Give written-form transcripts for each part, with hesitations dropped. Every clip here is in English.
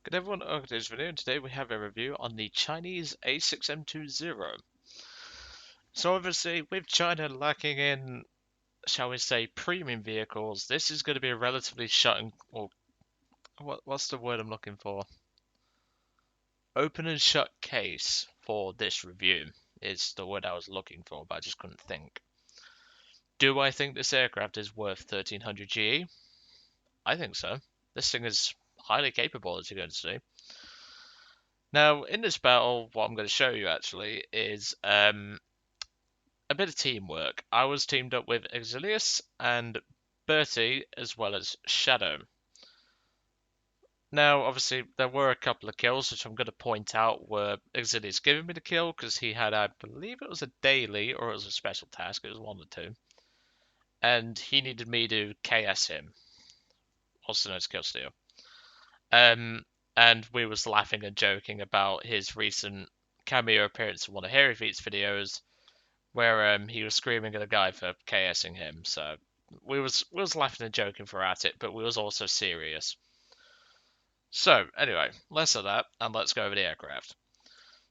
Good everyone, welcome to this video, and today we have a review on the Chinese A6M2 Zero. So obviously, with China lacking in, shall we say, premium vehicles, this is going to be a relatively or what's the word I'm looking for? Open and shut case for this review is the word I was looking for, but I just couldn't think. Do I think this aircraft is worth 1300 GE? I think so. This thing is highly capable, as you're going to see. Now, in this battle, what I'm going to show you actually is a bit of teamwork. I was teamed up with Exilius and Bertie as well as Shadow. Now, obviously, there were a couple of kills, which I'm going to point out were Exilius giving me the kill because he had, I believe it was a daily or it was a special task. It was one or two. And he needed me to KS him, also known as kill steal. And we was laughing and joking about his recent cameo appearance in one of Hairy Feet's videos, where he was screaming at a guy for KSing him. So we was laughing and joking for at it, but we was also serious. So anyway, less of that, and let's go over the aircraft.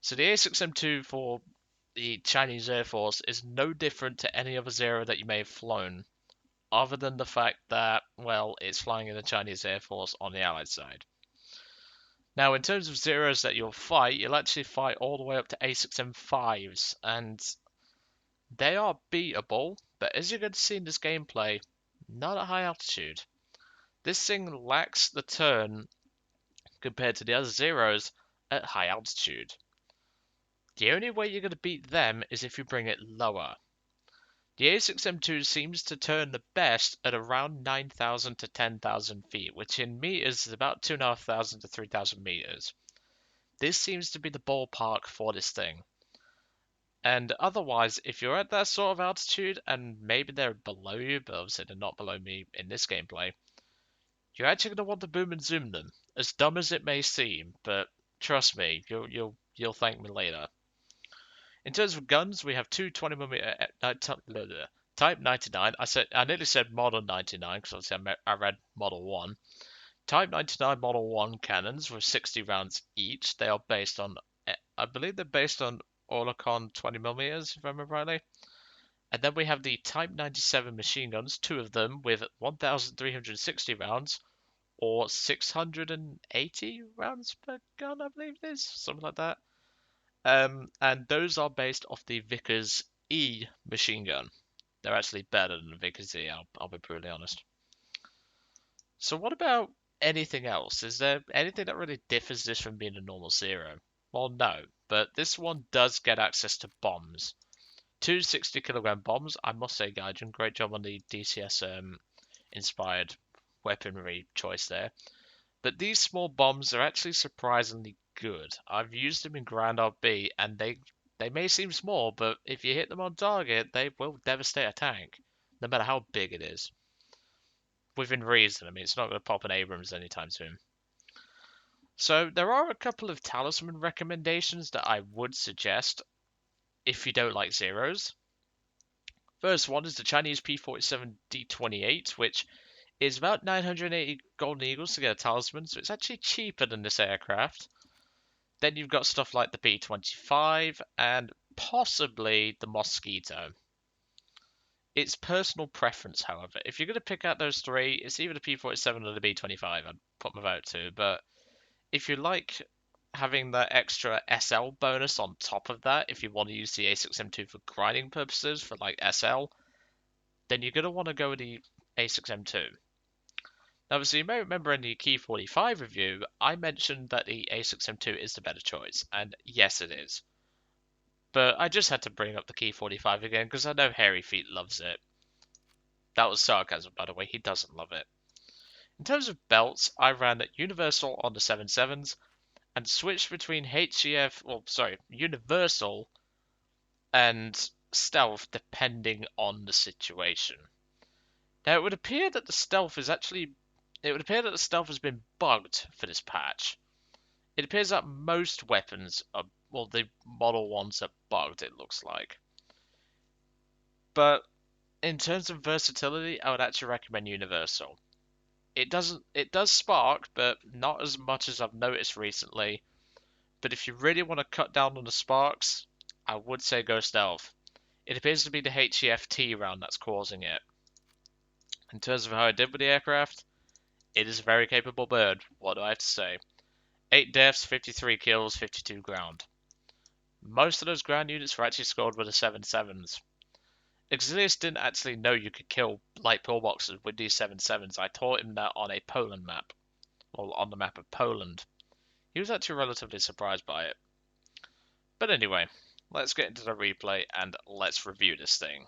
So the A6M2 for the Chinese Air Force is no different to any other Zero that you may have flown, other than the fact that, well, it's flying in the Chinese Air Force on the Allied side. Now, in terms of Zeros that you'll fight, you'll actually fight all the way up to A6M5s, and they are beatable, but as you're going to see in this gameplay, not at high altitude. This thing lacks the turn compared to the other Zeros at high altitude. The only way you're going to beat them is if you bring it lower. The A6M2 seems to turn the best at around 9,000 to 10,000 feet, which in meters is about 2,500 to 3,000 meters. This seems to be the ballpark for this thing. And otherwise, if you're at that sort of altitude, and maybe they're below you, but obviously they're not below me in this gameplay, you're actually going to want to boom and zoom them. As dumb as it may seem, but trust me, you'll thank me later. In terms of guns, we have two 20mm Type 99. I nearly said Model 99 because obviously I read Model 1. Type 99 Model 1 cannons with 60 rounds each. They are based on, I believe they're based on Oerlikon 20mm, if I remember rightly. And then we have the Type 97 machine guns, two of them with 1,360 rounds, or 680 rounds per gun, I believe it is, something like that. And those are based off the Vickers E machine gun. They're actually better than the Vickers E, I'll be brutally honest. So what about anything else? Is there anything that really differs this from being a normal Zero? Well, no, but this one does get access to bombs. Two 60-kilogram bombs. I must say, Gaijin, great job on the DCS inspired weaponry choice there. But these small bombs are actually surprisingly good. I've used them in Grand RB, and they may seem small, but if you hit them on target, they will devastate a tank, no matter how big it is. Within reason. I mean, it's not going to pop an Abrams anytime soon. So there are a couple of Talisman recommendations that I would suggest if you don't like Zeros. First one is the Chinese P-47D28, which is about 980 Golden Eagles to get a Talisman, so it's actually cheaper than this aircraft. Then you've got stuff like the B-25 and possibly the Mosquito. It's personal preference, however. If you're going to pick out those three, it's either the P-47 or the B-25 I'd put my vote to, but if you like having that extra SL bonus on top of that, if you want to use the A6M2 for grinding purposes, for like SL, then you're going to want to go with the A6M2. Now, obviously, you may remember in the Key 45 review, I mentioned that the A6M2 is the better choice, and yes, it is. But I just had to bring up the Key 45 again because I know Hairy Feet loves it. That was sarcasm, by the way, he doesn't love it. In terms of belts, I ran at Universal on the 77s and switched between Universal and Stealth depending on the situation. Now, it would appear that the Stealth has been bugged for this patch. It appears that most weapons are, well, the model ones are bugged, it looks like. But in terms of versatility, I would actually recommend Universal. It does spark, but not as much as I've noticed recently. But if you really want to cut down on the sparks, I would say go stealth. It appears to be the HEFT round that's causing it. In terms of how I did with the aircraft, it is a very capable bird. What do I have to say? 8 deaths, 53 kills, 52 ground. Most of those ground units were actually scored with the 7.7s. Exilius didn't actually know you could kill light pillboxes with these 7.7s. I taught him that on a Poland map. Well, on the map of Poland. He was actually relatively surprised by it. But anyway, let's get into the replay and let's review this thing.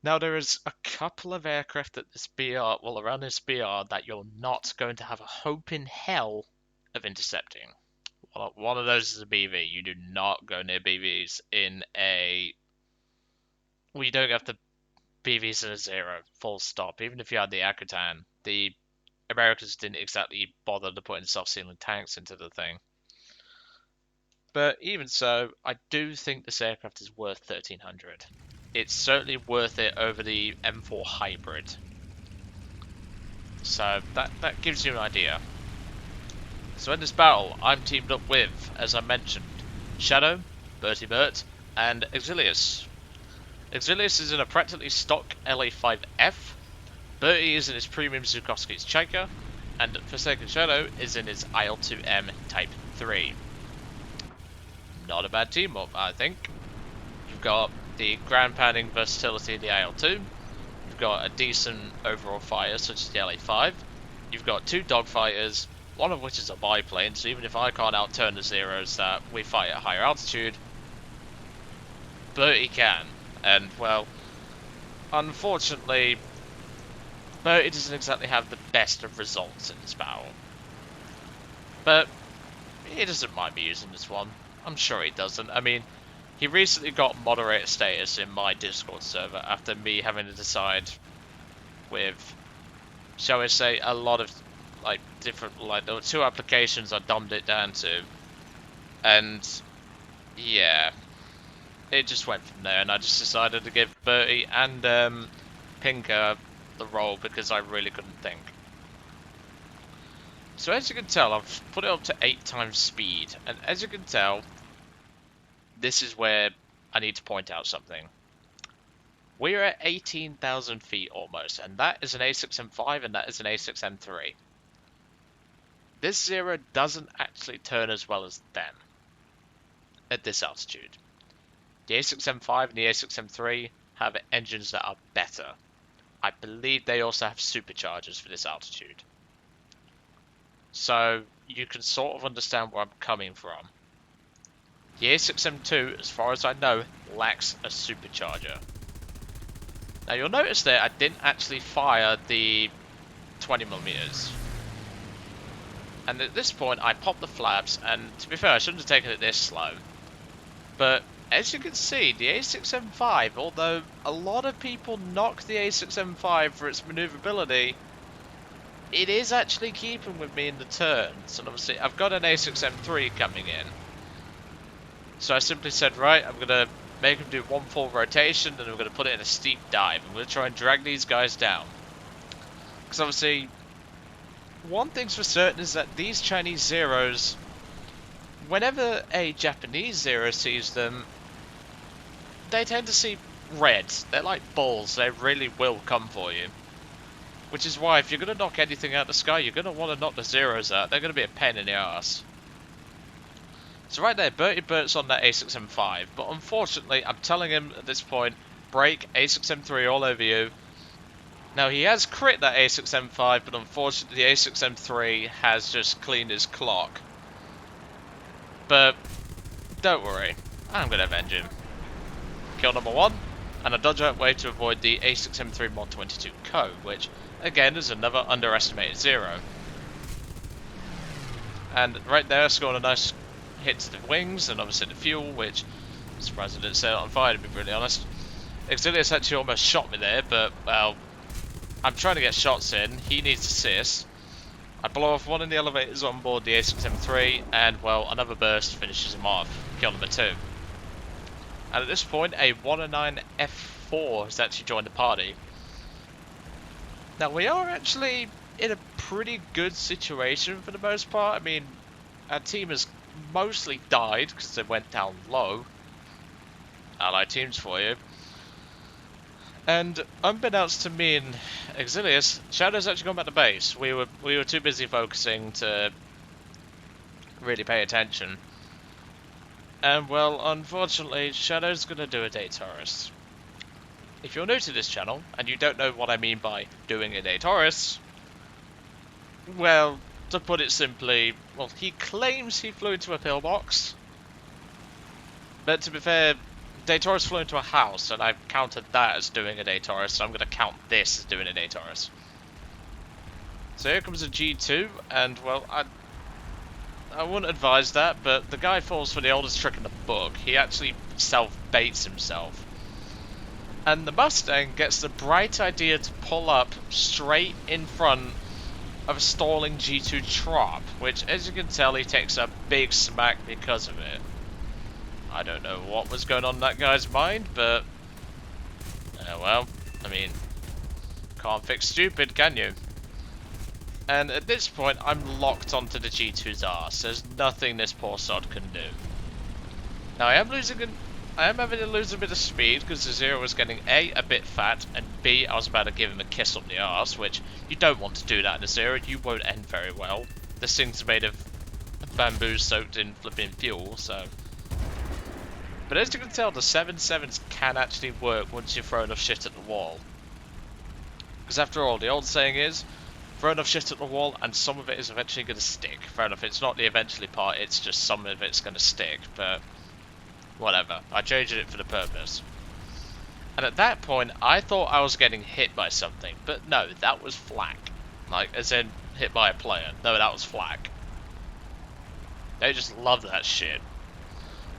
Now, there is a couple of aircraft at this BR, well, around this BR, that you're not going to have a hope in hell of intercepting. One of those is a BV. You do not go near BVs in a... Well, you don't have the BVs in a Zero, full stop. Even if you had the Akutan, the Americans didn't exactly bother to put in self-sealing tanks into the thing. But even so, I do think this aircraft is worth 1300. It's certainly worth it over the M4 Hybrid. So that gives you an idea. So in this battle, I'm teamed up with, as I mentioned, Shadow, Bertie Bert, and Exilius. Exilius is in a practically stock LA5F, Bertie is in his premium Zhukovsky's Chaika, and Forsaken Shadow is in his IL-2M Type 3. Not a bad team up, I think. You've got the ground pounding versatility of the IL-2, you've got a decent overall fire such as the LA5, you've got 2 dogfighters, one of which is a biplane, so even if I can't outturn the Zeros that we fight at higher altitude, Bertie can. And, well, unfortunately, Bertie doesn't exactly have the best of results in this battle. But he doesn't mind me using this one. I'm sure he doesn't. I mean, he recently got moderator status in my Discord server after me having to decide with, shall we say, a lot of like different, like there were 2 applications I dumbed it down to, and yeah, it just went from there, and I just decided to give Bertie and Pinker the role because I really couldn't think. So as you can tell, I've put it up to 8 times speed, and as you can tell, this is where I need to point out something. We're at 18,000 feet almost, and that is an A6M5 and that is an A6M3. This Zero doesn't actually turn as well as them at this altitude. The A6M5 and the A6M3 have engines that are better. I believe they also have superchargers for this altitude. So you can sort of understand where I'm coming from. The A6M2, as far as I know, lacks a supercharger. Now you'll notice there I didn't actually fire the 20mm. And at this point I popped the flaps, and to be fair I shouldn't have taken it this slow. But as you can see, the A6M5, although a lot of people knock the A6M5 for its maneuverability, it is actually keeping with me in the turns. And obviously I've got an A6M3 coming in. So I simply said, right, I'm going to make him do 1 full rotation, and I'm going to put it in a steep dive. I'm going to try and drag these guys down. Because obviously, one thing's for certain is that these Chinese Zeros, whenever a Japanese Zero sees them, they tend to see red. They're like balls, they really will come for you. Which is why if you're going to knock anything out of the sky, you're going to want to knock the Zeros out. They're going to be a pain in the arse. So right there, Bertie Bert's on that A6M5, but unfortunately, I'm telling him at this point, break A6M3 all over you. Now he has crit that A6M5, but unfortunately the A6M3 has just cleaned his clock. But don't worry, I'm going to avenge him. Kill number 1, and a dodge out way to avoid the A6M3 Mod 22 Co, which again is another underestimated Zero. And right there, scoring a nice hit to the wings and obviously the fuel, which I'm surprised I didn't set it on fire, to be really honest. Exilius actually almost shot me there, but well, I'm trying to get shots in. He needs assist. I blow off one of the elevators on board the A6M3, and well, another burst finishes him off. Kill number 2. And at this point, a 109 F4 has actually joined the party. Now, we are actually in a pretty good situation for the most part. I mean, our team has mostly died because they went down low. Allied teams for you. And unbeknownst to me and Exilius, Shadow's actually gone back to base. We were too busy focusing to really pay attention. And well, unfortunately, Shadow's gonna do a day Taurus. If you're new to this channel, and you don't know what I mean by doing a day Taurus, well, to put it simply, well, he claims he flew into a pillbox. But to be fair, day Taurus flew into a house, and I've counted that as doing a day Taurus, so I'm gonna count this as doing a day Taurus. So here comes a G2, and well, I wouldn't advise that, but the guy falls for the oldest trick in the book. He actually self-baits himself. And the Mustang gets the bright idea to pull up straight in front of a stalling G2 Trop, which, as you can tell, he takes a big smack because of it. I don't know what was going on in that guy's mind, but... well, I mean, can't fix stupid, can you? And at this point, I'm locked onto the G2's arse. There's nothing this poor sod can do. Now, I am having to lose a bit of speed because the Zero was getting A bit fat, and B, I was about to give him a kiss on the arse, which you don't want to do that in a Zero. You won't end very well. This thing's made of bamboo soaked in flipping fuel, so... But as you can tell, the 7.7s can actually work once you throw enough shit at the wall. Because after all, the old saying is, throw enough shit at the wall and some of it is eventually going to stick. Fair enough, it's not the eventually part, it's just some of it's going to stick, but whatever. I changed it for the purpose. And at that point, I thought I was getting hit by something, but no, that was flak. Like, as in, hit by a player. No, that was flak. They just love that shit.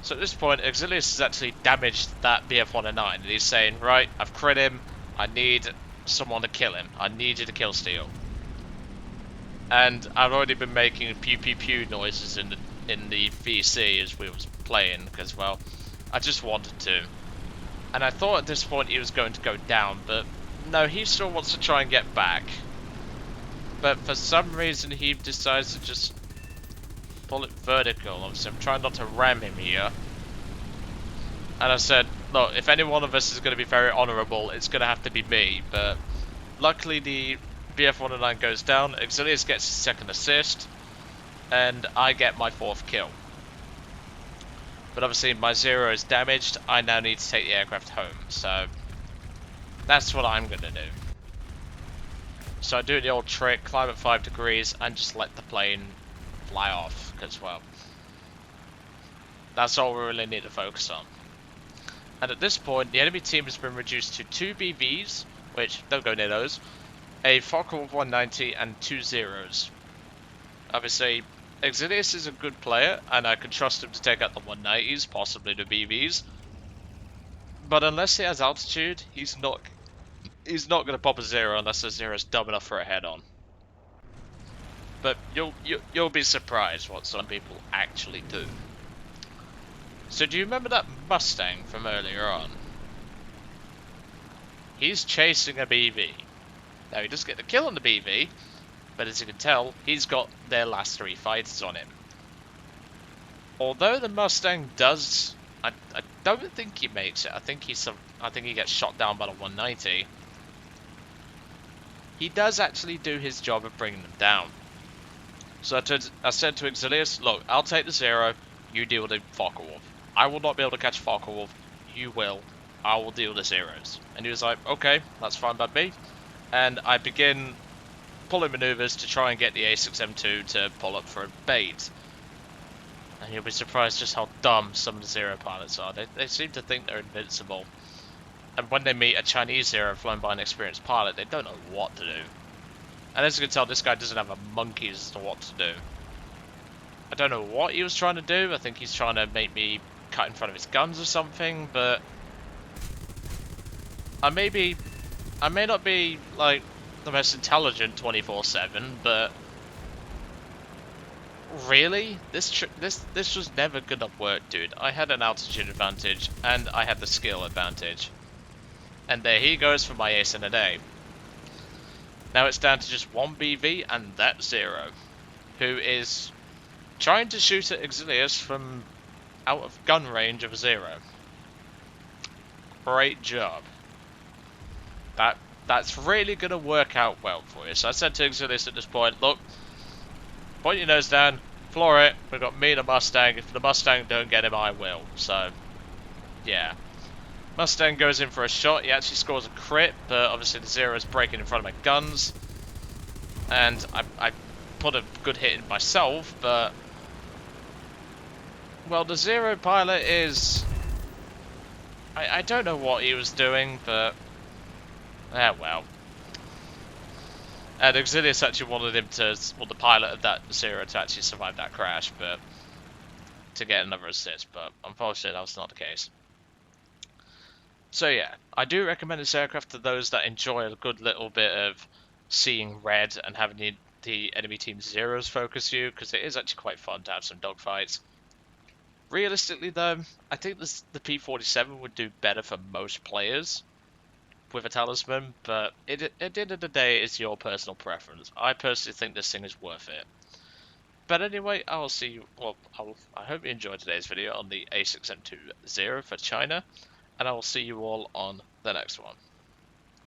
So at this point, Exilius has actually damaged that BF-109, and he's saying, right, I've crit him, I need someone to kill him. I need you to kill Steel. And I've already been making pew pew pew noises in the VC as we was playing, because, well, I just wanted to. And I thought at this point he was going to go down, but no, he still wants to try and get back. But for some reason he decides to just pull it vertical. Obviously I'm trying not to ram him here. And I said, look, if any one of us is going to be very honourable, it's going to have to be me. But luckily the BF-109 goes down, Exilius gets his second assist, and I get my fourth kill. But obviously my Zero is damaged, I now need to take the aircraft home, so that's what I'm going to do. So I do the old trick, climb at 5 degrees, and just let the plane fly off, because, well, that's all we really need to focus on. And at this point, the enemy team has been reduced to 2 BVs, which, don't go near those, a Focke-Wulf 190, and 2 Zeros. Obviously, Exilius is a good player, and I can trust him to take out the 190s, possibly the BVs. But unless he has altitude, he's not going to pop a Zero unless the Zero's dumb enough for a head-on. But you'll be surprised what some people actually do. So do you remember that Mustang from earlier on? He's chasing a BV. Now he does get the kill on the BV, but as you can tell, he's got their last 3 fighters on him. Although the Mustang does, I don't think he makes it. I think he gets shot down by the 190. He does actually do his job of bringing them down. So I said to Exilius, look, I'll take the Zero, you deal with the Focke-Wulf. I will not be able to catch Focke-Wulf, you will. I will deal with the Zeros. And he was like, okay, that's fine by me. And I begin pulling maneuvers to try and get the A6M2 to pull up for a bait. And you'll be surprised just how dumb some of the Zero pilots are. They seem to think they're invincible. And when they meet a Chinese Zero flown by an experienced pilot, they don't know what to do. And as you can tell, this guy doesn't have a monkey as to what to do. I don't know what he was trying to do. I think he's trying to make me cut in front of his guns or something, but I may not be like the most intelligent 24/7, but really, this was never gonna work, dude. I had an altitude advantage and I had the skill advantage, and there he goes for my ace in a day. Now it's down to just one BV, and that's Zero, who is trying to shoot at Exilius from out of gun range of Zero. Great job. That's really going to work out well for you. So I said to Exilius at this point, look, point your nose down, floor it. We've got me and a Mustang. If the Mustang don't get him, I will. So, yeah. Mustang goes in for a shot. He actually scores a crit, but obviously the Zero is breaking in front of my guns. And I put a good hit in myself, but... well, the Zero pilot is... I don't know what he was doing, but... well. And Exilius actually wanted him to... well, the pilot of that Zero to actually survive that crash, but... to get another assist, but unfortunately that was not the case. So yeah, I do recommend this aircraft to those that enjoy a good little bit of seeing red and having the enemy team Zeros focus you, because it is actually quite fun to have some dogfights. Realistically though, I think the P-47 would do better for most players with a Talisman, but at the end of the day, it's your personal preference. I personally think this thing is worth it. But anyway, I will see you, well, I hope you enjoyed today's video on the A6M2 Zero for China, and I will see you all on the next one.